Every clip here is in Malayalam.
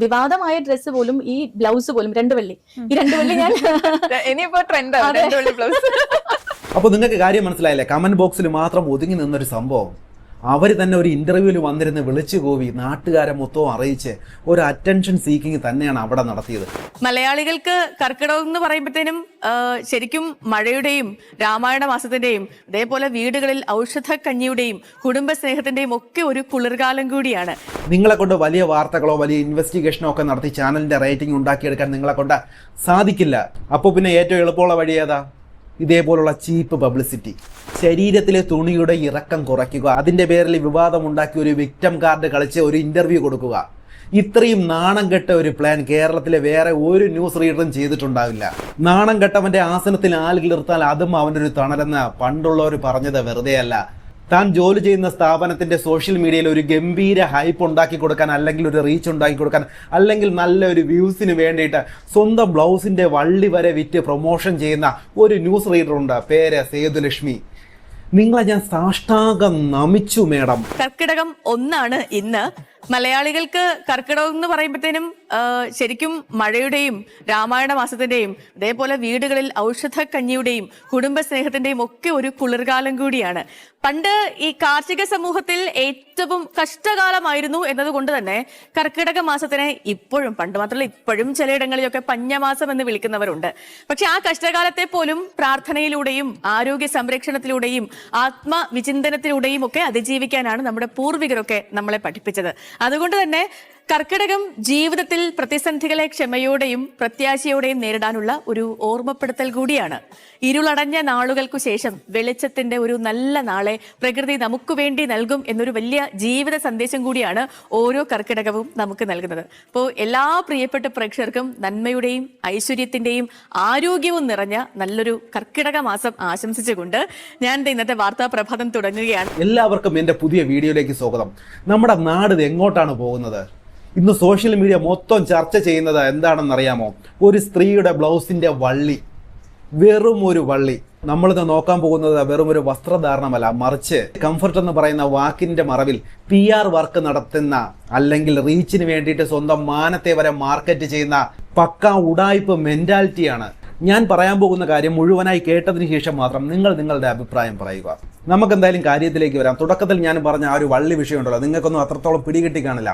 വിവാദമായ ഡ്രസ്സ് പോലും ഈ ബ്ലൗസ് പോലും 2 വെള്ളി ഈ 2 വെള്ളി ഞാൻ ഇനിയിപ്പോ ട്രെൻഡാണ് 2 വെള്ളി ബ്ലൗസ്. അപ്പൊ നിങ്ങൾക്ക് കാര്യം മനസ്സിലായില്ലേ? കമന്റ് ബോക്സിൽ മാത്രം ഒതുങ്ങി നിന്നൊരു സംഭവം അവർ തന്നെ ഒരു ഇന്റർവ്യൂവിൽ വന്നിരുന്ന് വിളിച്ചു കൂവി നാട്ടുകാരെ മൊത്തവും അറിയിച്ച് ഒരു അറ്റൻഷൻ സീക്കിങ് തന്നെയാണ് അവിടെ നടത്തിയത്. മലയാളികൾക്ക് കർക്കിടകം എന്ന് പറയുമ്പോഴത്തേനും ശരിക്കും മഴയുടെയും രാമായണ മാസത്തിന്റെയും അതേപോലെ വീടുകളിൽ ഔഷധക്കഞ്ഞിയുടെയും കുടുംബസ്നേഹത്തിന്റെയും ഒക്കെ ഒരു കുളിർകാലം കൂടിയാണ്. നിങ്ങളെ കൊണ്ട് വലിയ വാർത്തകളോ വലിയ ഇൻവെസ്റ്റിഗേഷനോ ഒക്കെ നടത്തി ചാനലിന്റെ റേറ്റിംഗ് ഉണ്ടാക്കിയെടുക്കാൻ നിങ്ങളെ കൊണ്ട് സാധിക്കില്ല. അപ്പോൾ പിന്നെ ഏറ്റവും എളുപ്പമുള്ള വഴി ഏതാ? ഇതേപോലുള്ള ചീപ്പ് പബ്ലിസിറ്റി. ശരീരത്തിലെ തുണിയുടെ ഇറക്കം കുറയ്ക്കുക, അതിൻ്റെ പേരിൽ വിവാദമുണ്ടാക്കി ഒരു വിക്ടം കാർഡ് കളിച്ച് ഒരു ഇൻ്റർവ്യൂ കൊടുക്കുക. ഇത്രയും നാണം കെട്ട ഒരു പ്ലാൻ കേരളത്തിലെ വേറെ ഒരു ന്യൂസ് റീഡറും ചെയ്തിട്ടുണ്ടാവില്ല. നാണം കെട്ടവൻ്റെ ആസനത്തിൽ ആളുകൾ നിർത്താൻ അതും അവൻ്റെ ഒരു തണലെന്ന് പണ്ടുള്ളവർ പറഞ്ഞത് വെറുതെയല്ല. താൻ ജോലി ചെയ്യുന്ന സ്ഥാപനത്തിൻ്റെ സോഷ്യൽ മീഡിയയിൽ ഒരു ഗംഭീര ഹൈപ്പ് ഉണ്ടാക്കി കൊടുക്കാൻ, അല്ലെങ്കിൽ ഒരു റീച്ച് ഉണ്ടാക്കി കൊടുക്കാൻ, അല്ലെങ്കിൽ നല്ലൊരു വ്യൂസിന് വേണ്ടിയിട്ട് സ്വന്തം ബ്ലൗസിൻ്റെ വള്ളി വരെ വിറ്റ് പ്രൊമോഷൻ ചെയ്യുന്ന ഒരു ന്യൂസ് റീഡറുണ്ട്, പേര് സേതുലക്ഷ്മി. നിങ്ങളെ ഞാൻ സാഷ്ടാംഗം നമിച്ചു മേഡം. കർക്കിടകം 1 ഇന്ന്. മലയാളികൾക്ക് കർക്കിടകം എന്ന് പറയുമ്പോഴത്തേനും ശരിക്കും മഴയുടെയും രാമായണ മാസത്തിന്റെയും അതേപോലെ വീടുകളിൽ ഔഷധക്കഞ്ഞിയുടെയും കുടുംബസ്നേഹത്തിന്റെയും ഒക്കെ ഒരു കുളിർകാലം കൂടിയാണ്. പണ്ട് ഈ കാർഷിക സമൂഹത്തിൽ ഏറ്റവും കഷ്ടകാലമായിരുന്നു എന്നതുകൊണ്ട് തന്നെ കർക്കിടക മാസത്തിനെ ഇപ്പോഴും, പണ്ട് മാത്രമല്ല ഇപ്പോഴും ചിലയിടങ്ങളിലൊക്കെ പഞ്ഞമാസം എന്ന് വിളിക്കുന്നവരുണ്ട്. പക്ഷെ ആ കഷ്ടകാലത്തെ പോലും പ്രാർത്ഥനയിലൂടെയും ആരോഗ്യ സംരക്ഷണത്തിലൂടെയും ആത്മവിചിന്തനത്തിലൂടെയും ഒക്കെ അതിജീവിക്കാനാണ് നമ്മുടെ പൂർവികരൊക്കെ നമ്മളെ പഠിപ്പിച്ചത്. അതുകൊണ്ട് തന്നെ കർക്കിടകം ജീവിതത്തിൽ പ്രതിസന്ധികളെ ക്ഷമയോടെയും പ്രത്യാശയോടെയും നേരിടാനുള്ള ഒരു ഓർമ്മപ്പെടുത്തൽ കൂടിയാണ്. ഇരുളടഞ്ഞ നാളുകൾക്കു ശേഷം വെളിച്ചത്തിന്റെ ഒരു നല്ല നാളെ പ്രകൃതി നമുക്ക് വേണ്ടി നൽകും എന്നൊരു വലിയ ജീവിത സന്ദേശം കൂടിയാണ് ഓരോ കർക്കിടകവും നമുക്ക് നൽകുന്നത്. അപ്പോൾ എല്ലാ പ്രിയപ്പെട്ട പ്രേക്ഷകർക്കും നന്മയുടെയും ഐശ്വര്യത്തിന്റെയും ആരോഗ്യവും നിറഞ്ഞ നല്ലൊരു കർക്കിടക മാസം ആശംസിച്ചുകൊണ്ട് ഞാൻ ഇന്നത്തെ വാർത്താ പ്രഭാതം തുടങ്ങുകയാണ്. എല്ലാവർക്കും എൻ്റെ പുതിയ വീഡിയോയിലേക്ക് സ്വാഗതം. നമ്മുടെ നാട് എങ്ങോട്ടാണ് പോകുന്നത്? ഇന്ന് സോഷ്യൽ മീഡിയ മൊത്തം ചർച്ച ചെയ്യുന്നത് എന്താണെന്നറിയാമോ? ഒരു സ്ത്രീയുടെ ബ്ലൗസിൻ്റെ വള്ളി, വെറും ഒരു വള്ളി. നമ്മളിത് നോക്കാൻ പോകുന്നത് വെറും ഒരു വസ്ത്രധാരണമല്ല, മറിച്ച് കംഫർട്ട് എന്ന് പറയുന്ന വാക്കിൻ്റെ മറവിൽ PR വർക്ക് നടത്തുന്ന, അല്ലെങ്കിൽ റീച്ചിന് വേണ്ടിയിട്ട് സ്വന്തം മാനത്തെ വരെ മാർക്കറ്റ് ചെയ്യുന്ന പക്ക ഉടായ്പ് മെൻറ്റാലിറ്റിയാണ്. ഞാൻ പറയാൻ പോകുന്ന കാര്യം മുഴുവനായി കേട്ടതിന് ശേഷം മാത്രം നിങ്ങളുടെ അഭിപ്രായം പറയുക. നമുക്കെന്തായാലും കാര്യത്തിലേക്ക് വരാം. തുടക്കത്തിൽ ഞാൻ പറഞ്ഞ ആ ഒരു വള്ളി വിഷയമുണ്ടല്ലോ, നിങ്ങൾക്കൊന്നും അത്രത്തോളം പിടികിട്ടി കാണില്ല.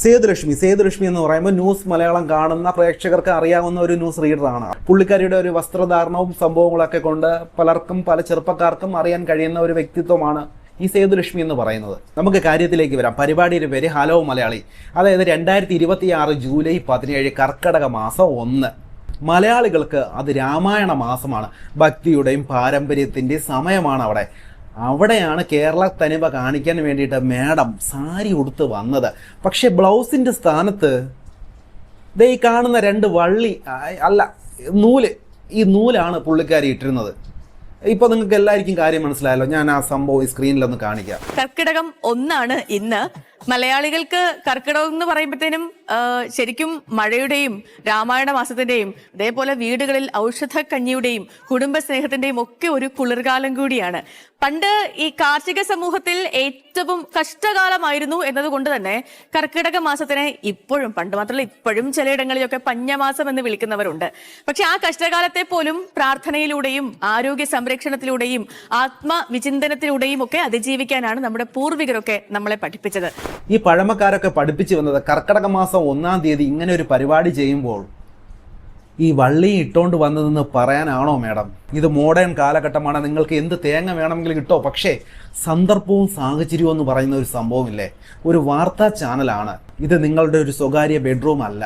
സേതുലക്ഷ്മി എന്ന് പറയുമ്പോൾ ന്യൂസ് മലയാളം കാണുന്ന പ്രേക്ഷകർക്ക് അറിയാവുന്ന ഒരു ന്യൂസ് റീഡറാണ്. പുള്ളിക്കാരിയുടെ ഒരു വസ്ത്രധാരണവും സംഭവങ്ങളൊക്കെ കൊണ്ട് പലർക്കും, പല ചെറുപ്പക്കാർക്കും അറിയാൻ കഴിയുന്ന ഒരു വ്യക്തിത്വമാണ് ഈ സേതുലക്ഷ്മി എന്ന് പറയുന്നത്. നമുക്ക് കാര്യത്തിലേക്ക് വരാം. പരിപാടിയുടെ പേര് ഹലോ മലയാളി. അതായത് 2026 ജൂലൈ 17 കർക്കിടക മാസം 1. മലയാളികൾക്ക് അത് രാമായണ മാസമാണ്. ഭക്തിയുടെയും പാരമ്പര്യത്തിൻ്റെയും സമയമാണ് അവിടെയാണ് കേരള തനിമ കാണിക്കാൻ വേണ്ടിയിട്ട് മേഡം സാരി ഉടുത്ത് വന്നത്. പക്ഷെ ബ്ലൗസിൻ്റെ സ്ഥാനത്ത് ഈ കാണുന്ന 2 വള്ളി അല്ല, ഈ നൂലാണ് പുള്ളിക്കാരി ഇട്ടിരുന്നത്. ഇപ്പൊ നിങ്ങൾക്ക് എല്ലാവർക്കും കാര്യം മനസ്സിലായല്ലോ. ഞാൻ ആ സംഭവം ഈ സ്ക്രീനിലൊന്ന് കാണിക്കാം. കർക്കിടകം 1 ഇന്ന്. മലയാളികൾക്ക് കർക്കിടകം എന്ന് പറയുമ്പോഴത്തേനും ശരിക്കും മഴയുടെയും രാമായണ മാസത്തിന്റെയും അതേപോലെ വീടുകളിൽ ഔഷധക്കഞ്ഞിയുടെയും കുടുംബസ്നേഹത്തിന്റെയും ഒക്കെ ഒരു കുളിർകാലം കൂടിയാണ്. പണ്ട് ഈ കാർഷിക സമൂഹത്തിൽ ഏറ്റവും കഷ്ടകാലമായിരുന്നു എന്നതുകൊണ്ട് തന്നെ കർക്കിടക മാസത്തിനെ ഇപ്പോഴും, പണ്ട് മാത്രമല്ല ഇപ്പോഴും ചിലയിടങ്ങളിലൊക്കെ പഞ്ഞമാസം എന്ന് വിളിക്കുന്നവരുണ്ട്. പക്ഷെ ആ കഷ്ടകാലത്തെ പോലും പ്രാർത്ഥനയിലൂടെയും ആരോഗ്യ സംരക്ഷണത്തിലൂടെയും ആത്മവിചിന്തനത്തിലൂടെയും ഒക്കെ അതിജീവിക്കാനാണ് നമ്മുടെ പൂർവികരൊക്കെ നമ്മളെ പഠിപ്പിച്ചത്. ഈ പഴമക്കാരൊക്കെ പഠിപ്പിച്ചു വന്നത് കർക്കിടക മാസം 1-ാം തീയതി ഇങ്ങനെ ഒരു പരിപാടി ചെയ്യുമ്പോൾ ഈ വള്ളി ഇട്ടോണ്ട് വന്നതെന്ന് പറയാനാണോ മേഡം? ഇത് മോഡേൺ കാലഘട്ടമാണ്, നിങ്ങൾക്ക് എന്ത് തേങ്ങ വേണമെങ്കിലും കിട്ടോ. പക്ഷേ സന്ദർഭവും സാഹചര്യവും എന്ന് പറയുന്ന ഒരു സംഭവമില്ലേ, ഒരു വാർത്താ ചാനലാണ് ഇത്. നിങ്ങളുടെ ഒരു സ്വകാര്യ ബെഡ്റൂം അല്ല.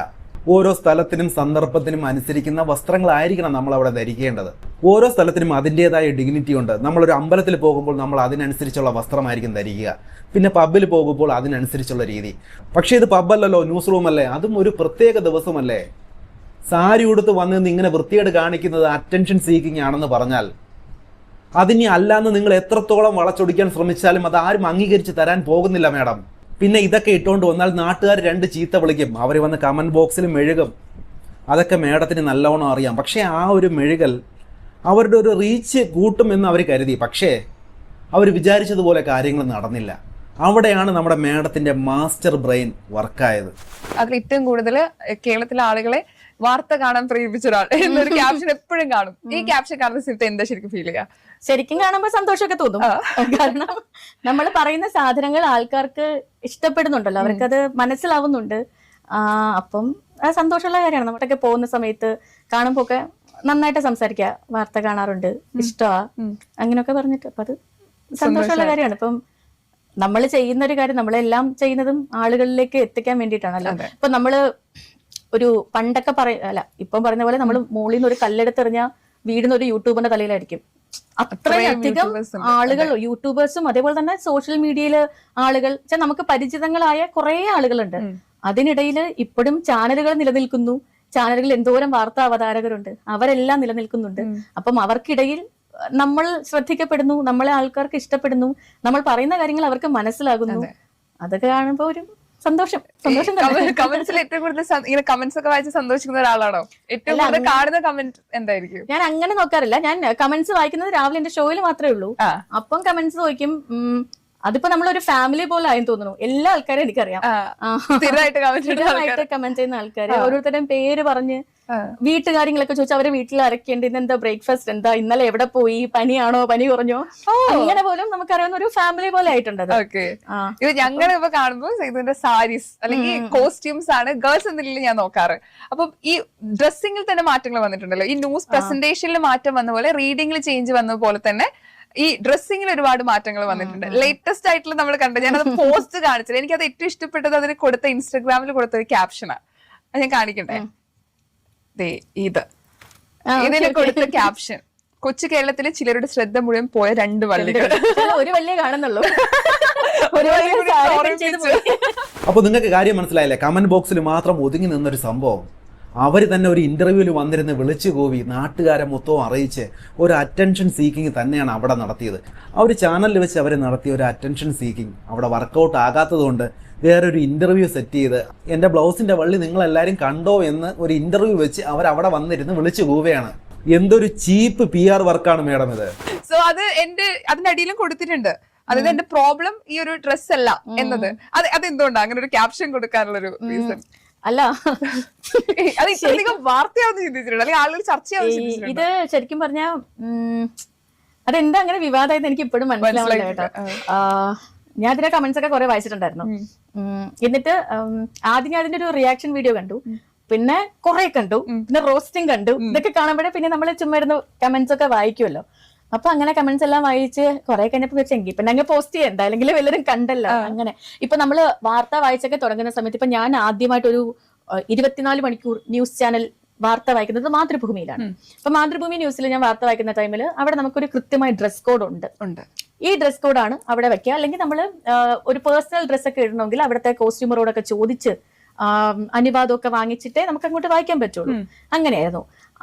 ഓരോ സ്ഥലത്തിനും സന്ദർഭത്തിനും അനുസരിക്കുന്ന വസ്ത്രങ്ങളായിരിക്കണം നമ്മളവിടെ ധരിക്കേണ്ടത്. ഓരോ സ്ഥലത്തിനും അതിൻ്റേതായ ഡിഗ്നിറ്റി ഉണ്ട്. നമ്മളൊരു അമ്പലത്തിൽ പോകുമ്പോൾ നമ്മൾ അതിനനുസരിച്ചുള്ള വസ്ത്രമായിരിക്കും ധരിക്കുക. പിന്നെ പബ്ബിൽ പോകുമ്പോൾ അതിനനുസരിച്ചുള്ള രീതി. പക്ഷേ ഇത് പബ്ബല്ലല്ലോ, ന്യൂസ് റൂമല്ലേ, അതും ഒരു പ്രത്യേക ദിവസമല്ലേ. സാരി ഉടുത്ത് വന്ന് ഇങ്ങനെ വൃത്തികേട് കാണിക്കുന്നത് അറ്റൻഷൻ സീക്കിങ് ആണെന്ന് പറഞ്ഞാൽ അതിനി അല്ലാന്ന് നിങ്ങൾ എത്രത്തോളം വളച്ചൊടിക്കാൻ ശ്രമിച്ചാലും അത് ആരും അംഗീകരിച്ച് തരാൻ പോകുന്നില്ല മേഡം. പിന്നെ ഇതൊക്കെ ഇട്ടുകൊണ്ട് വന്നാൽ നാട്ടുകാർ 2 ചീത്ത വിളിക്കും, അവർ വന്ന് കമൻറ്റ് ബോക്സിൽ മെഴുകും. അതൊക്കെ മേഡത്തിന് നല്ലവണ്ണം അറിയാം. പക്ഷേ ആ ഒരു മെഴുകൽ അവരുടെ ഒരു റീച്ച് കൂട്ടുമെന്ന് അവർ കരുതി. പക്ഷേ അവർ വിചാരിച്ചതുപോലെ കാര്യങ്ങൾ നടന്നില്ല. അവിടെയാണ് നമ്മുടെ മേഡത്തിന്റെ മാസ്റ്റർ ബ്രെയിൻ വർക്കായത്. അതിൽ ഏറ്റവും കൂടുതൽ കേരളത്തിലെ ആളുകളെ വാർത്ത കാണാൻ പ്രേരിപ്പിച്ച ഒരാൾ എന്നൊരു ക്യാപ്ഷൻ എപ്പോഴും കാണും. ഈ ക്യാപ്ഷൻ കാണുന്ന സമയത്ത് എന്താ ശരിക്കും ഫീൽ ചെയ്യുക? ശരിക്കും കാണുമ്പോൾ സന്തോഷമൊക്കെ തോന്നും. കാരണം നമ്മൾ പറയുന്ന സാധനങ്ങൾ ആൾക്കാർക്ക് ഇഷ്ടപ്പെടുന്നുണ്ടല്ലോ, അവർക്കത് മനസ്സിലാവുന്നുണ്ട്. അപ്പം അത് സന്തോഷമുള്ള കാര്യമാണ്. നമ്മളൊക്കെ പോകുന്ന സമയത്ത് കാണുമ്പോ ഒക്കെ നന്നായിട്ട് സംസാരിക്കുക, വാർത്ത കാണാറുണ്ട്, ഇഷ്ടമാ, അങ്ങനെയൊക്കെ പറഞ്ഞിട്ട് അപ്പൊ അത് സന്തോഷമുള്ള കാര്യമാണ്. ഇപ്പം നമ്മൾ ചെയ്യുന്ന ഒരു കാര്യം, നമ്മളെല്ലാം ചെയ്യുന്നതും ആളുകളിലേക്ക് എത്തിക്കാൻ വേണ്ടിയിട്ടാണല്ലോ. ഇപ്പൊ നമ്മള് ഒരു പണ്ടൊക്കെ ഇപ്പം പറയുന്ന പോലെ നമ്മൾ മുകളിൽ നിന്ന് ഒരു കല്ലെടുത്തെറിഞ്ഞ വീടിന് ഒരു യൂട്യൂബറിന്റെ തലയിലായിരിക്കും. അത്രയധികം ആളുകൾ, യൂട്യൂബേഴ്സും അതേപോലെ തന്നെ സോഷ്യൽ മീഡിയയില് ആളുകൾ, നമുക്ക് പരിചിതങ്ങളായ കുറെ ആളുകളുണ്ട്. അതിനിടയിൽ ഇപ്പോഴും ചാനലുകൾ നിലനിൽക്കുന്നു. ചാനലുകളിൽ എന്തോരം വാർത്താ അവതാരകരുണ്ട്, അവരെല്ലാം നിലനിൽക്കുന്നുണ്ട്. അപ്പം അവർക്കിടയിൽ നമ്മൾ ശ്രദ്ധിക്കപ്പെടുന്നു, നമ്മളെ ആൾക്കാർക്ക് ഇഷ്ടപ്പെടുന്നു, നമ്മൾ പറയുന്ന കാര്യങ്ങൾ അവർക്ക് മനസ്സിലാകുന്നു. അതൊക്കെ കാണുമ്പോ ഒരു സന്തോഷം. കമന്റ്സിൽ ഏറ്റവും കൂടുതൽ ഇങ്ങനെ കമന്റ്സ് ഒക്കെ വായിച്ച് സന്തോഷിക്കുന്ന ഒരാളാണോ? ഏറ്റവും കൂടുതൽ കാണുന്ന കമന്റ് എന്തായിരിക്കും? ഞാൻ അങ്ങനെ നോക്കാറില്ല. ഞാൻ കമന്റ്സ് വായിക്കുന്നത് രാവിലെ എന്റെ ഷോയിൽ മാത്രമേ ഉള്ളൂ. അപ്പം കമന്റ്സ് നോക്കും. അതിപ്പോ നമ്മളൊരു ഫാമിലി പോലെ ആയെന്ന് തോന്നുന്നു. എല്ലാ ആൾക്കാരും എനിക്കറിയാം, സ്ഥിരമായിട്ട് കമന്റ് ചെയ്യുന്ന ആൾക്കാര്. ഓരോരുത്തരുടെയും പേര് പറഞ്ഞ് വീട്ടുകാര്യങ്ങളൊക്കെ ചോദിച്ചാൽ അവരെ വീട്ടിൽ അരക്കേണ്ട, ഇന്ന് എന്താ ബ്രേക്ക്ഫാസ്റ്റ്, എന്താ ഇന്നലെ എവിടെ പോയി, പനിയാണോ, പനി കുറഞ്ഞോ, അങ്ങനെ പോലും നമുക്കറിയാവുന്ന ഒരു ഫാമിലി പോലെ ആയിട്ടുണ്ട്. ഞങ്ങൾ ഇപ്പൊ കാണുമ്പോൾ ഇതിന്റെ സാരീസ് അല്ലെങ്കിൽ കോസ്റ്റ്യൂംസ് ആണ് ഗേൾസ് എന്തെങ്കിലും ഞാൻ നോക്കാറ്. അപ്പം ഈ ഡ്രസ്സിങ്ങിൽ തന്നെ മാറ്റങ്ങൾ വന്നിട്ടുണ്ടല്ലോ. ഈ ന്യൂസ് പ്രസന്റേഷനിൽ മാറ്റം വന്ന പോലെ റീഡിംഗിൽ ചേഞ്ച് വന്ന പോലെ തന്നെ ഈ ഡ്രസ്സിങ്ങിൽ ഒരുപാട് മാറ്റങ്ങൾ വന്നിട്ടുണ്ട്. ലേറ്റസ്റ്റ് ആയിട്ടുള്ള നമ്മൾ കണ്ടത്, ഞാനത് പോസ്റ്റ് കാണിച്ചത്, എനിക്കത് ഏറ്റവും ഇഷ്ടപ്പെട്ടത് അതിന് കൊടുത്ത ഇൻസ്റ്റാഗ്രാമിൽ കൊടുത്ത ഒരു ക്യാപ്ഷനാണ്. അത് ഞാൻ കാണിക്കട്ടെ. ഇതിന് കൊടുത്ത ക്യാപ്ഷൻ: കൊച്ചു കേരളത്തിലെ ചിലരുടെ ശ്രദ്ധ മുഴുവൻ പോയ 2 വള്ളികൾ. ഒരു വള്ളിയെ കാണുന്നുള്ളൂ. അപ്പൊ നിങ്ങൾക്ക് കാര്യം മനസ്സിലായില്ലേ? കമന്റ് ബോക്സിൽ മാത്രം ഒതുങ്ങി നിന്നൊരു സംഭവം അവർ തന്നെ ഒരു ഇന്റർവ്യൂവിൽ വന്നിരുന്ന് വിളിച്ചു കൂവി നാട്ടുകാരെ മൊത്തവും അറിയിച്ച് ഒരു അറ്റൻഷൻ സീക്കിങ് തന്നെയാണ് അവിടെ നടത്തിയത്. ആ ഒരു ചാനലിൽ വെച്ച് അവർ നടത്തിയ ഒരു അറ്റൻഷൻ സീക്കിങ് അവിടെ വർക്കൗട്ട് ആകാത്തതുകൊണ്ട് വേറൊരു ഇന്റർവ്യൂ സെറ്റ് ചെയ്ത് എൻ്റെ ബ്ലൗസിന്റെ വള്ളി നിങ്ങളെല്ലാവരും കണ്ടോ എന്ന് ഒരു ഇന്റർവ്യൂ വെച്ച് അവരവിടെ വന്നിരുന്ന് വിളിച്ചു കൂവയാണ്. എന്തൊരു ചീപ്പ് PR വർക്കാണ് മേഡം ഇത്. സോ അത് അതിന്റെ അടിയിലും കൊടുത്തിട്ടുണ്ട്. അതായത് എന്റെ പ്രോബ്ലം ഈ ഒരു ഡ്രസ് അല്ല എന്നത്. അതെന്തുകൊണ്ടാണ് അങ്ങനെ ഒരു ക്യാപ്ഷൻ കൊടുക്കാനുള്ള ഒരു റീസൺ? അല്ല, അത് ഇത്രയധികം വാർത്തയാവുന്ന ചിന്തിച്ചിട്ടുണ്ട്, അല്ലെങ്കിൽ ആളുകൾ ചർച്ചയാവുന്ന. ഇത് ശരിക്കും പറഞ്ഞാ അതെന്താ അങ്ങനെ വിവാദമായത് എനിക്ക് ഇപ്പോഴും മനസ്സിലാവില്ല കേട്ടോ. ഞാൻ അതിന്റെ കമന്റ്സ് ഒക്കെ കുറെ വായിച്ചിട്ടുണ്ടായിരുന്നു. എന്നിട്ട് ആദ്യം ഞാൻ അതിന്റെ ഒരു റിയാക്ഷൻ വീഡിയോ കണ്ടു, പിന്നെ കുറെ കണ്ടു, പിന്നെ റോസ്റ്റിംഗ് കണ്ടു. ഇതൊക്കെ കാണുമ്പോഴേ പിന്നെ നമ്മൾ ചുമ്മാ ഇരുന്ന് കമന്റ്സ് ഒക്കെ വായിക്കുമല്ലോ. അപ്പൊ അങ്ങനെ കമന്റ്സ് എല്ലാം വായിച്ച് കുറെ കഴിഞ്ഞപ്പോ വെച്ചെങ്കിൽ പിന്നെ അങ്ങ് പോസ്റ്റ് ചെയ്യാം, എന്തായാലും എല്ലാവരും കണ്ടല്ലോ. അങ്ങനെ ഇപ്പൊ നമ്മള് വാർത്ത വായിച്ചൊക്കെ തുടങ്ങുന്ന സമയത്ത്, ഇപ്പൊ ഞാൻ ആദ്യമായിട്ട് ഒരു 24 മണിക്കൂർ ന്യൂസ് ചാനൽ വാർത്ത വായിക്കുന്നത് മാതൃഭൂമിയിലാണ്. അപ്പൊ മാതൃഭൂമി ന്യൂസിൽ ഞാൻ വാർത്ത വായിക്കുന്ന ടൈമിൽ അവിടെ നമുക്കൊരു കൃത്യമായ ഡ്രസ് കോഡ് ഉണ്ട്. ഈ ഡ്രസ് കോഡാണ് അവിടെ വെക്കുക. അല്ലെങ്കിൽ നമ്മൾ ഒരു പേഴ്സണൽ ഡ്രസ്സൊക്കെ ഇടണമെങ്കിൽ അവിടുത്തെ കോസ്റ്റ്യൂമറോടൊക്കെ ചോദിച്ച് അനുവാദമൊക്കെ വാങ്ങിച്ചിട്ടേ നമുക്ക് അങ്ങോട്ട് വായിക്കാൻ പറ്റുള്ളൂ. അങ്ങനെയായിരുന്നു.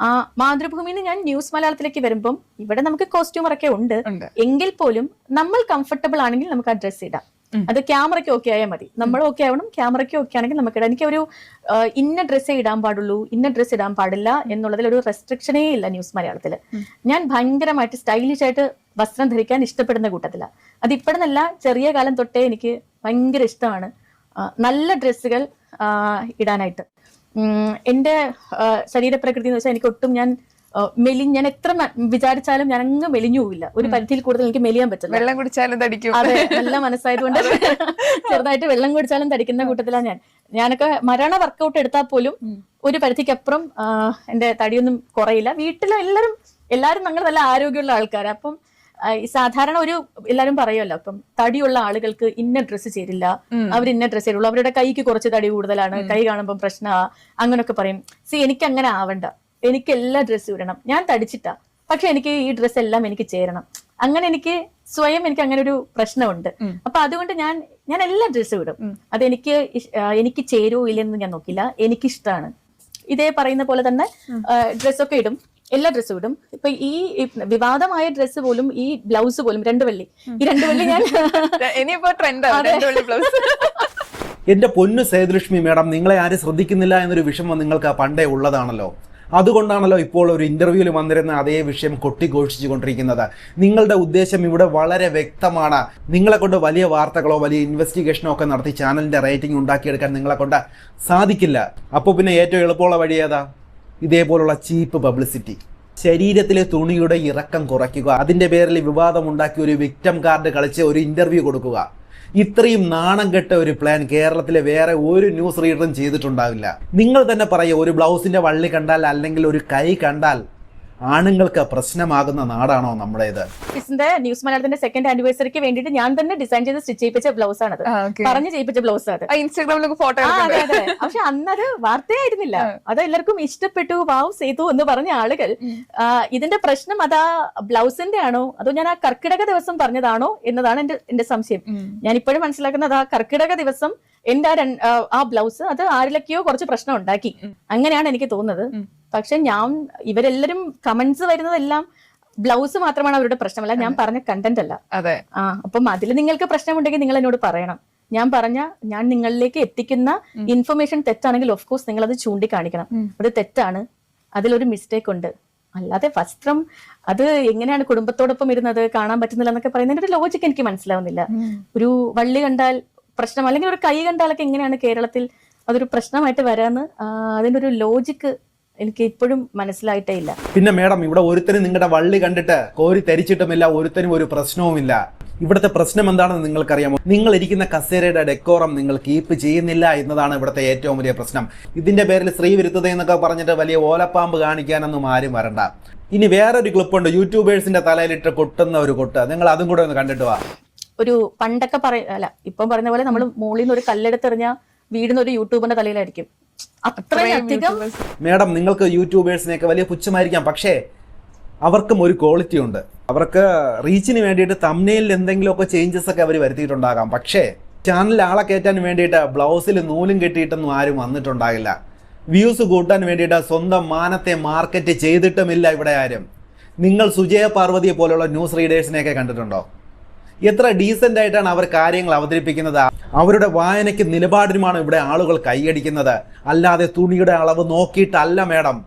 മാതൃഭൂമിയിൽ ഞാൻ ന്യൂസ് മലയാളത്തിലേക്ക് വരുമ്പം ഇവിടെ നമുക്ക് കോസ്റ്റ്യൂമർ ഒക്കെ ഉണ്ട്. എങ്കിൽ പോലും നമ്മൾ കംഫർട്ടബിൾ ആണെങ്കിൽ നമുക്ക് ആ ഡ്രസ്സ് ഇടാം. അത് ക്യാമറയ്ക്ക് ഓക്കെ ആയാൽ മതി. നമ്മൾ ഓക്കെ ആവണം, ക്യാമറയ്ക്ക് ഓക്കെ ആണെങ്കിൽ നമുക്ക് ഇടാം. എനിക്ക് ഒരു ഇന്ന ഡ്രസ്സേ ഇടാൻ പാടുള്ളൂ, ഇന്ന ഡ്രസ്സ് ഇടാൻ പാടില്ല എന്നുള്ളതിൽ ഒരു റെസ്ട്രിക്ഷനേ ഇല്ല ന്യൂസ് മലയാളത്തില്. ഞാൻ ഭയങ്കരമായിട്ട് സ്റ്റൈലിഷ് ആയിട്ട് വസ്ത്രം ധരിക്കാൻ ഇഷ്ടപ്പെടുന്ന കൂട്ടത്തിലാണ്. അത് ഇപ്പോഴെന്നല്ല, ചെറിയ കാലം തൊട്ടേ എനിക്ക് ഭയങ്കര ഇഷ്ടമാണ് നല്ല ഡ്രസ്സുകൾ ഇടാനായിട്ട്. എന്റെ ശരീരപ്രകൃതി എന്ന് വെച്ചാൽ എനിക്ക് ഒട്ടും ഞാൻ എത്ര വിചാരിച്ചാലും ഞാൻ അങ്ങ് മെലിഞ്ഞു പോവില്ല. ഒരു പരിധിയിൽ കൂടുതൽ എനിക്ക് മെലിയാൻ പറ്റില്ല. വെള്ളം കുടിച്ചാലും തടിക്കും. അതെ, നല്ല മനസ്സായതുകൊണ്ട് ചെറുതായിട്ട് വെള്ളം കുടിച്ചാലും തടിക്കുന്ന കൂട്ടത്തിലാണ് ഞാനൊക്കെ മരണ വർക്കൗട്ട് എടുത്താൽ പോലും ഒരു പരിധിക്കപ്പുറം എന്റെ തടിയൊന്നും കുറയില്ല. വീട്ടിലെ എല്ലാരും ഞങ്ങൾ നല്ല ആരോഗ്യമുള്ള ആൾക്കാരാണ്. അപ്പം സാധാരണ എല്ലാരും പറയുമല്ലോ, അപ്പം തടിയുള്ള ആളുകൾക്ക് ഇന്ന ഡ്രസ്സ് ചേരില്ല, അവർ ഇന്ന ഡ്രസ്സ് ചേരുള്ളൂ, അവരുടെ കൈക്ക് കുറച്ച് തടി കൂടുതലാണ്, കൈ കാണുമ്പോൾ പ്രശ്നമാ, അങ്ങനൊക്കെ പറയും. എനിക്ക് അങ്ങനെ ആവണ്ട, എനിക്ക് എല്ലാ ഡ്രസ്സും ഇടണം. ഞാൻ തടിച്ചിട്ടാ, പക്ഷെ എനിക്ക് ഈ ഡ്രസ്സ് എല്ലാം എനിക്ക് ചേരണം. അങ്ങനെ എനിക്ക് സ്വയം എനിക്ക് അങ്ങനെ ഒരു പ്രശ്നമുണ്ട്. അപ്പൊ അതുകൊണ്ട് ഞാൻ എല്ലാ ഡ്രസ്സും ഇടും. എനിക്ക് ചേരുവോ ഇല്ലെന്ന് ഞാൻ നോക്കില്ല, എനിക്കിഷ്ടമാണ്. ഇതേ പറയുന്ന പോലെ തന്നെ ഡ്രസ്സൊക്കെ ഇടും, എല്ലാ ഡ്രസ്സും ഇടും. ഇപ്പൊ ഈ വിവാദമായ ഡ്രസ്സ് പോലും, ഈ ബ്ലൗസ് പോലും 2 വള്ളി, ഈ 2 വള്ളി ഞാൻ എന്റെ പൊന്നു സേതുലക്ഷ്മി മേഡം, നിങ്ങളെ ആരും ശ്രദ്ധിക്കുന്നില്ല എന്നൊരു വിഷമം നിങ്ങൾക്ക് പണ്ടേ ഉള്ളതാണല്ലോ. അതുകൊണ്ടാണല്ലോ ഇപ്പോൾ ഒരു ഇന്റർവ്യൂവിൽ വന്നിരുന്ന അതേ വിഷയം കൊട്ടിഘോഷിച്ചു കൊണ്ടിരിക്കുന്നത്. നിങ്ങളുടെ ഉദ്ദേശം ഇവിടെ വളരെ വ്യക്തമാണ്. നിങ്ങളെ കൊണ്ട് വലിയ വാർത്തകളോ വലിയ ഇൻവെസ്റ്റിഗേഷനോ ഒക്കെ നടത്തി ചാനലിന്റെ റേറ്റിംഗ് ഉണ്ടാക്കിയെടുക്കാൻ നിങ്ങളെ കൊണ്ട് സാധിക്കില്ല. അപ്പോൾ പിന്നെ ഏറ്റവും എളുപ്പമുള്ള വഴി ഏതാ? ഇതേപോലുള്ള ചീപ്പ് പബ്ലിസിറ്റി. ശരീരത്തിലെ തുണിയുടെ ഇറക്കം കുറയ്ക്കുക, അതിൻ്റെ പേരിൽ വിവാദമുണ്ടാക്കി ഒരു വിക്ടം കാർഡ് കളിച്ച് ഒരു ഇൻ്റർവ്യൂ കൊടുക്കുക. ഇത്രയും നാണം കെട്ട ഒരു പ്ലാൻ കേരളത്തിലെ വേറെ ഒരു ന്യൂസ് റീഡറും ചെയ്തിട്ടുണ്ടാവില്ല. നിങ്ങൾ തന്നെ പറയുക, ഒരു ബ്ലൗസിൻ്റെ വള്ളി കണ്ടാൽ അല്ലെങ്കിൽ ഒരു കൈ കണ്ടാൽ ആണുങ്ങൾക്ക് പ്രശ്നമാകുന്ന നാടാണോ നമ്മുടേത്? ന്യൂസ് മലയാളത്തിന്റെ 2nd ആനിവേഴ്സറിക്ക് വേണ്ടിയിട്ട് ഞാൻ തന്നെ ഡിസൈൻ ചെയ്ത് സ്റ്റിച്ച് ചെയ്യിപ്പിച്ച ബ്ലൗസ് ആണ്. പറഞ്ഞു ചെയ്യിപ്പിച്ച ബ്ലൗസ് ആണ്. ഇൻസ്റ്റാഗ്രാമിലൊക്കെ ഫോട്ടോ. പക്ഷെ അന്നത് വാർത്തയായിരുന്നില്ല. അത് എല്ലാവർക്കും ഇഷ്ടപ്പെട്ടു, വാവ് ചെയ്തു എന്ന് പറഞ്ഞ ആളുകൾ. ഇതിന്റെ പ്രശ്നം അതാ ബ്ലൗസിന്റെ ആണോ അതോ ഞാൻ ആ കർക്കിടക ദിവസം പറഞ്ഞതാണോ എന്നതാണ് എന്റെ സംശയം. ഞാൻ ഇപ്പോഴും മനസ്സിലാക്കുന്നത് ആ കർക്കിടക ദിവസം എന്റെ ആ ബ്ലൗസ് അത് ആരിലൊക്കെയോ കുറച്ച് പ്രശ്നം ഉണ്ടാക്കി, അങ്ങനെയാണ് എനിക്ക് തോന്നുന്നത്. പക്ഷെ ഇവരെല്ലാരും കമന്റ്സ് വരുന്നതെല്ലാം ബ്ലൗസ് മാത്രമാണ് അവരുടെ പ്രശ്നമല്ല, ഞാൻ പറഞ്ഞ കണ്ടന്റ് അല്ല. അതെ. അപ്പം അതിൽ നിങ്ങൾക്ക് പ്രശ്നമുണ്ടെങ്കിൽ നിങ്ങൾ എന്നോട് പറയണം. ഞാൻ നിങ്ങളിലേക്ക് എത്തിക്കുന്ന ഇൻഫർമേഷൻ തെറ്റാണെങ്കിൽ ഓഫ് കോഴ്സ് നിങ്ങൾ അത് ചൂണ്ടിക്കാണിക്കണം. അത് തെറ്റാണ്, അതിലൊരു മിസ്റ്റേക്ക് ഉണ്ട്. അല്ലാതെ വസ്ത്രം അത് എങ്ങനെയാണ് കുടുംബത്തോടൊപ്പം ഇരുന്നത് കാണാൻ പറ്റുന്നില്ല എന്നൊക്കെ പറയുന്നതിന്റെ ഒരു ലോജിക്ക് എനിക്ക് മനസ്സിലാവുന്നില്ല. ഒരു വള്ളി കണ്ടാൽ പ്രശ്നം, അല്ലെങ്കിൽ ഒരു കൈ കണ്ടാലൊക്കെ എങ്ങനെയാണ് കേരളത്തിൽ അതൊരു പ്രശ്നമായിട്ട് വരാന്ന് അതിന്റെ ഒരു ലോജിക്ക് എനിക്ക് ഇപ്പോഴും മനസ്സിലായിട്ടേ ഇല്ല. പിന്നെ മേഡം, ഇവിടെ ഒരുത്തനും നിങ്ങളുടെ വള്ളി കണ്ടിട്ട് കോരി തരിച്ചിട്ടുമില്ല, ഒരുത്തനും ഒരു പ്രശ്നവുമില്ല. ഇവിടുത്തെ പ്രശ്നം എന്താണെന്ന് നിങ്ങൾക്കറിയാമോ? നിങ്ങൾ ഇരിക്കുന്ന കസേരയുടെ ഡെക്കോറം നിങ്ങൾ കീപ്പ് ചെയ്യുന്നില്ല എന്നതാണ് ഇവിടുത്തെ ഏറ്റവും വലിയ പ്രശ്നം. ഇതിന്റെ പേരിൽ സ്ത്രീവിരുദ്ധത എന്നൊക്കെ പറഞ്ഞിട്ട് വലിയ ഓലപ്പാമ്പ് കാണിക്കാനൊന്നും ആരും വരണ്ട. ഇനി വേറൊരു ക്ലിപ്പുണ്ട്, യൂട്യൂബേഴ്സിന്റെ തലയിലിട്ട് കൊട്ടുന്ന ഒരു കൊട്ട്. നിങ്ങൾ അതും കൂടെ ഒന്ന് കണ്ടിട്ട് വാ. ഒരു പണ്ടൊക്കെ ഇപ്പം പറയുന്ന പോലെ നമ്മൾ മുകളിൽ നിന്ന് ഒരു കല്ലെടുത്തെറിഞ്ഞ വീടിന് ഒരു യൂട്യൂബറിന്റെ തലയിലായിരിക്കും. അത്രയധികം. മേഡം, നിങ്ങൾക്ക് യൂട്യൂബേഴ്സിനെയൊക്കെ വലിയ പുച്ഛമായിരിക്കാം, പക്ഷേ അവർക്കും ഒരു ക്വാളിറ്റി ഉണ്ട്. അവർക്ക് റീച്ചിന് വേണ്ടിയിട്ട് തംബ്നെയിലിൽ എന്തെങ്കിലുമൊക്കെ ചേഞ്ചസ് ഒക്കെ അവർ വരുത്തിയിട്ടുണ്ടാകാം. പക്ഷേ ചാനലിൽ ആളെ കയറ്റാൻ വേണ്ടിയിട്ട് ബ്ലൗസിൽ നൂലും കെട്ടിയിട്ടൊന്നും ആരും വന്നിട്ടുണ്ടാകില്ല. വ്യൂസ് കൂട്ടാൻ വേണ്ടിയിട്ട് സ്വന്തം മാനത്തെ മാർക്കറ്റ് ചെയ്തിട്ടുമില്ല ഇവിടെ ആരും. നിങ്ങൾ സുജയ പാർവതിയെ പോലെയുള്ള ന്യൂസ് റീഡേഴ്സിനെയൊക്കെ കണ്ടിട്ടുണ്ടോ? എത്ര ഡീസൻ്റ് ആയിട്ടാണ് അവർ കാര്യങ്ങൾ അവതരിപ്പിക്കുന്നത്. അവരുടെ വായനയ്ക്ക് നിലപാടിനുമാണ് ഇവിടെ ആളുകൾ കൈയടിക്കുന്നത്, അല്ലാതെ തുണിയുടെ അളവ് നോക്കിയിട്ടല്ല. മേഡം,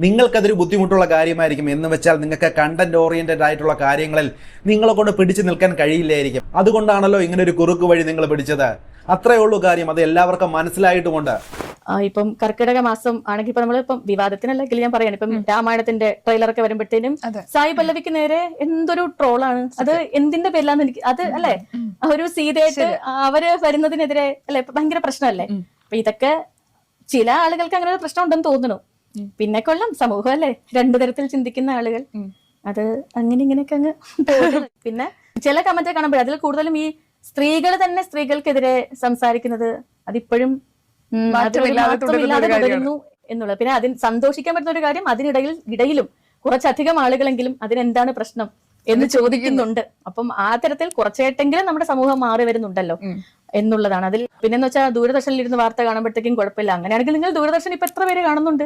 നിങ്ങൾക്കതൊരു ബുദ്ധിമുട്ടുള്ള കാര്യമായിരിക്കും. എന്ന് വെച്ചാൽ നിങ്ങൾക്ക് കണ്ടന്റ് ഓറിയന്റഡ് ആയിട്ടുള്ള കാര്യങ്ങളിൽ നിങ്ങളെ കൊണ്ട് പിടിച്ചു നിൽക്കാൻ കഴിയില്ലായിരിക്കും. അതുകൊണ്ടാണല്ലോ ഇങ്ങനെ ഒരു കുറുക്ക് വഴി നിങ്ങൾ പിടിച്ചത്. അത്രേ ഉള്ളൂ കാര്യം. അത് എല്ലാവർക്കും മനസ്സിലായിട്ടുമുണ്ട്. ഇപ്പം കർക്കിടക മാസം ആണെങ്കിൽ ഇപ്പൊ നമ്മളിപ്പം വിവാദത്തിനല്ലെങ്കിൽ ഞാൻ പറയാണ്, ഇപ്പം രാമായണത്തിന്റെ ട്രെയിലറൊക്കെ വരുമ്പോഴത്തേനും സായി പല്ലവിക്ക് നേരെ എന്തൊരു ട്രോളാണ്. അത് എന്തിന്റെ പേരിലാന്ന് എനിക്ക് അത് അല്ലെ, ഒരു സീതയായിട്ട് അവര് വരുന്നതിനെതിരെ അല്ലെ ഭയങ്കര പ്രശ്നമല്ലേ. അപ്പൊ ഇതൊക്കെ ചില ആളുകൾക്ക് അങ്ങനെ ഒരു പ്രശ്നം ഉണ്ടെന്ന് തോന്നുന്നു. പിന്നെ കൊള്ളാം, സമൂഹം അല്ലെ, 2 തരത്തിൽ ചിന്തിക്കുന്ന ആളുകൾ, അത് അങ്ങനെ ഇങ്ങനെയൊക്കെ അങ്ങ് പിന്നെ ചില കമന്റ് കാണുമ്പോൾ അതിൽ കൂടുതലും ഈ സ്ത്രീകൾ തന്നെ സ്ത്രീകൾക്കെതിരെ സംസാരിക്കുന്നത് അതിപ്പോഴും മാറ്റമില്ലാതെ തുടരുന്നു എന്നുള്ളത്. പിന്നെ അതിന് സന്തോഷിക്കാൻ പറ്റുന്ന ഒരു കാര്യം, ഇടയിലും കുറച്ചധികം ആളുകളെങ്കിലും അതിനെന്താണ് പ്രശ്നം എന്ന് ചോദിക്കുന്നുണ്ട്. അപ്പം ആ തരത്തിൽ കുറച്ചായിട്ടെങ്കിലും നമ്മുടെ സമൂഹം മാറി വരുന്നുണ്ടല്ലോ എന്നുള്ളതാണ്. അതിൽ പിന്നെന്ന് വെച്ചാൽ ദൂരദർശനിൽ ഇരുന്ന് വാർത്ത കാണുമ്പോഴത്തേക്കും കുഴപ്പമില്ല. അങ്ങനെയാണെങ്കിൽ നിങ്ങൾ ദൂരദർശൻ ഇപ്പൊ എത്ര പേര് കാണുന്നുണ്ട്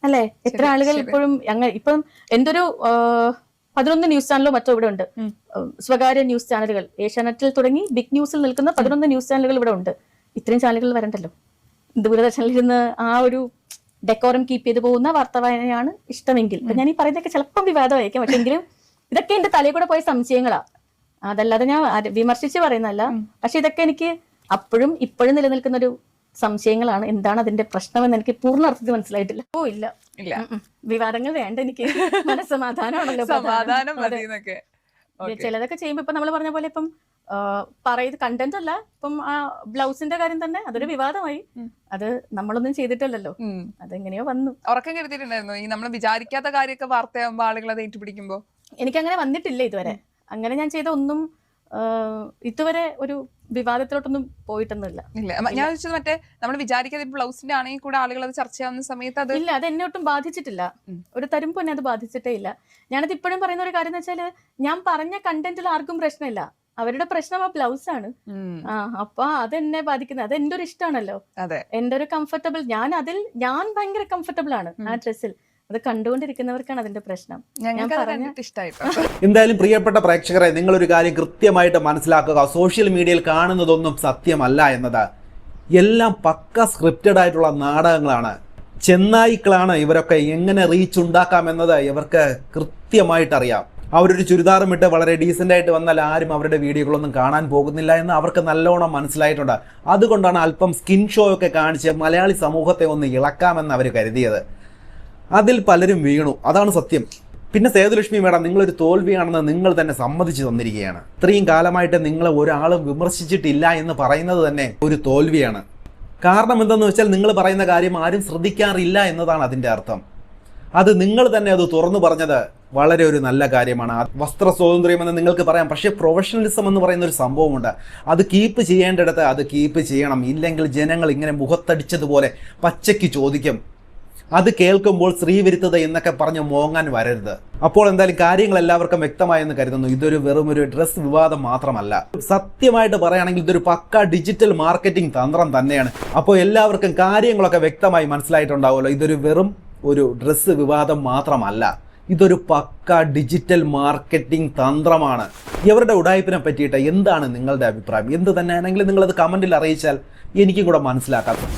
അല്ലെ? എത്ര ആളുകൾ ഇപ്പോഴും ഇപ്പം എന്തൊരു 11 ന്യൂസ് ചാനലോ മറ്റോ ഇവിടെ ഉണ്ട്. സ്വകാര്യ ന്യൂസ് ചാനലുകൾ ഏഷ്യാനെറ്റിൽ തുടങ്ങി ബിഗ് ന്യൂസിൽ നിൽക്കുന്ന 11 ന്യൂസ് ചാനലുകൾ ഇവിടെ ഉണ്ട്. ഇത്രയും ചാനലുകൾ വരണ്ടല്ലോ. ദൂരദർശനിലിരുന്ന് ആ ഒരു ഡെക്കോറം കീപ്പ് ചെയ്ത് പോകുന്ന വാർത്താ വായനയാണ് ഇഷ്ടമെങ്കിൽ. അപ്പൊ ഞാൻ ഈ പറയുന്നതൊക്കെ ചിലപ്പം വിവാദമായിരിക്കും, പക്ഷെ എങ്കിലും ഇതൊക്കെ എന്റെ തലയിൽ കൂടെ പോയ സംശയങ്ങളാ. അതല്ലാതെ ഞാൻ വിമർശിച്ച് പറയുന്നതല്ല. പക്ഷെ ഇതൊക്കെ എനിക്ക് അപ്പോഴും ഇപ്പോഴും നിലനിൽക്കുന്ന ഒരു സംശയങ്ങളാണ്. എന്താണ് അതിന്റെ പ്രശ്നമെന്ന് എനിക്ക് പൂർണ്ണ അർത്ഥത്തിൽ മനസ്സിലായിട്ടില്ല. ഇല്ല വിവാദങ്ങൾ വേണ്ട, എനിക്ക് മനസ്സമാധാനമാണല്ലോ. ചിലതൊക്കെ ചെയ്യുമ്പോ ഇപ്പൊ നമ്മൾ പറഞ്ഞ പോലെ ഇപ്പം പറയുന്നത് കണ്ടന്റ് അല്ല. ഇപ്പം ആ ബ്ലൗസിന്റെ കാര്യം തന്നെ അതൊരു വിവാദമായി. അത് നമ്മളൊന്നും ചെയ്തിട്ടല്ലോ, അതെങ്ങനെയോ വന്നു. ഉറക്കം കരുതിയിട്ടുണ്ടായിരുന്നു ഈ നമ്മൾ വിചാരിക്കാത്ത കാര്യമൊക്കെ വാർത്തയാകുമ്പോ ആളുകൾ അത് ഏറ്റുപിടിക്കുമ്പോ? എനിക്കങ്ങനെ വന്നിട്ടില്ല ഇതുവരെ. അങ്ങനെ ഞാൻ ചെയ്ത ഒന്നും ഇതുവരെ ഒരു വിവാദത്തിലോട്ടൊന്നും പോയിട്ടൊന്നുമില്ല. ഞാൻ ചോദിച്ചത് മറ്റേ നമ്മൾ വിചാരിക്കാതെ ബ്ലൗസിന്റെ ആണെങ്കിൽ കൂടെ ആളുകൾ അത് ചർച്ച ചെയ്യാവുന്ന സമയത്ത് അത് ഇല്ല, അത് എന്നെ ഒട്ടും ബാധിച്ചിട്ടില്ല. ഒരു തരുമ്പോ എന്നെ അത് ബാധിച്ചിട്ടേ ഇല്ല. ഞാനത് ഇപ്പോഴും പറയുന്ന ഒരു കാര്യം എന്ന് വെച്ചാല്, ഞാൻ പറഞ്ഞ കണ്ടന്റിൽ ആർക്കും പ്രശ്നമില്ല. അവരുടെ പ്രശ്നം ആ ബ്ലൗസ് ആണ്. അപ്പൊ അതെന്നെ ബാധിക്കുന്നത്. അത് എന്റെ ഒരു ഇഷ്ടമാണല്ലോ, എന്റെ ഒരു കംഫർട്ടബിൾ. ഞാൻ ഭയങ്കര കംഫർട്ടബിൾ ആണ് ആ ഡ്രസ്സിൽ. അത് കണ്ടുകൊണ്ടിരിക്കുന്നവർക്കാണ് അതിന്റെ പ്രശ്നം. എന്തായാലും പ്രിയപ്പെട്ട പ്രേക്ഷകരെ, നിങ്ങളൊരു കാര്യം കൃത്യമായിട്ട് മനസ്സിലാക്കുക. സോഷ്യൽ മീഡിയയിൽ കാണുന്നതൊന്നും സത്യമല്ല എന്നത്. എല്ലാം പക്ക സ്ക്രിപ്റ്റഡ് ആയിട്ടുള്ള നാടകങ്ങളാണ്. ചെന്നായിക്കളാണ് ഇവരൊക്കെ. എങ്ങനെ റീച്ച് ഉണ്ടാക്കാമെന്നത് ഇവർക്ക് കൃത്യമായിട്ടറിയാം. അവരൊരു ചുരിദാറും ഇട്ട് വളരെ ഡീസൻ്റ് ആയിട്ട് വന്നാൽ ആരും അവരുടെ വീഡിയോകളൊന്നും കാണാൻ പോകുന്നില്ല എന്ന് അവർക്ക് നല്ലോണം മനസ്സിലായിട്ടുണ്ട്. അതുകൊണ്ടാണ് അല്പം സ്കിൻ ഷോ ഒക്കെ കാണിച്ച് മലയാളി സമൂഹത്തെ ഒന്ന് ഇളക്കാമെന്ന് അവർ കരുതിയത്. അതിൽ പലരും വീണു, അതാണ് സത്യം. പിന്നെ സേതുലക്ഷ്മി മേഡം, നിങ്ങളൊരു തോൽവിയാണെന്ന് നിങ്ങൾ തന്നെ സമ്മതിച്ചു തന്നിരിക്കുകയാണ്. ഇത്രയും കാലമായിട്ട് നിങ്ങളെ ഒരാളും വിമർശിച്ചിട്ടില്ല എന്ന് പറയുന്നത് തന്നെ ഒരു തോൽവിയാണ്. കാരണം എന്തെന്ന് വെച്ചാൽ നിങ്ങൾ പറയുന്ന കാര്യം ആരും ശ്രദ്ധിക്കാറില്ല എന്നതാണ് അതിൻ്റെ അർത്ഥം. അത് നിങ്ങൾ തന്നെ അത് തുറന്നു പറഞ്ഞത് വളരെ ഒരു നല്ല കാര്യമാണ്. വസ്ത്ര സ്വാതന്ത്ര്യം എന്ന് നിങ്ങൾക്ക് പറയാം, പക്ഷേ പ്രൊഫഷണലിസം എന്ന് പറയുന്ന ഒരു സംഭവമുണ്ട്. അത് കീപ്പ് ചെയ്യേണ്ടിടത്ത് അത് കീപ്പ് ചെയ്യണം. ഇല്ലെങ്കിൽ ജനങ്ങൾ ഇങ്ങനെ മുഖത്തടിച്ചതുപോലെ പച്ചയ്ക്ക് ചോദിക്കും. അത് കേൾക്കുമ്പോൾ സ്ത്രീവിരുദ്ധത എന്നൊക്കെ പറഞ്ഞ് മോങ്ങാൻ വരരുത്. അപ്പോൾ എന്തായാലും കാര്യങ്ങൾ എല്ലാവർക്കും വ്യക്തമായെന്ന് കരുതുന്നു. ഇതൊരു വെറും ഒരു ഡ്രസ് വിവാദം മാത്രമല്ല. സത്യമായിട്ട് പറയുകയാണെങ്കിൽ ഇതൊരു പക്ക ഡിജിറ്റൽ മാർക്കറ്റിംഗ് തന്ത്രം തന്നെയാണ്. അപ്പോൾ എല്ലാവർക്കും കാര്യങ്ങളൊക്കെ വ്യക്തമായി മനസ്സിലായിട്ടുണ്ടാവുമല്ലോ. ഇതൊരു വെറും ഒരു ഡ്രസ് വിവാദം മാത്രമല്ല, ഇതൊരു പക്ക ഡിജിറ്റൽ മാർക്കറ്റിംഗ് തന്ത്രമാണ്. ഇവരുടെ ഉഡായിപ്പിനെ പറ്റിയിട്ട് എന്താണ് നിങ്ങളുടെ അഭിപ്രായം? എന്ത് തന്നെയാണെങ്കിലും നിങ്ങളത് കമൻറ്റിൽ അറിയിച്ചാൽ എനിക്കും കൂടെ മനസ്സിലാക്കാം.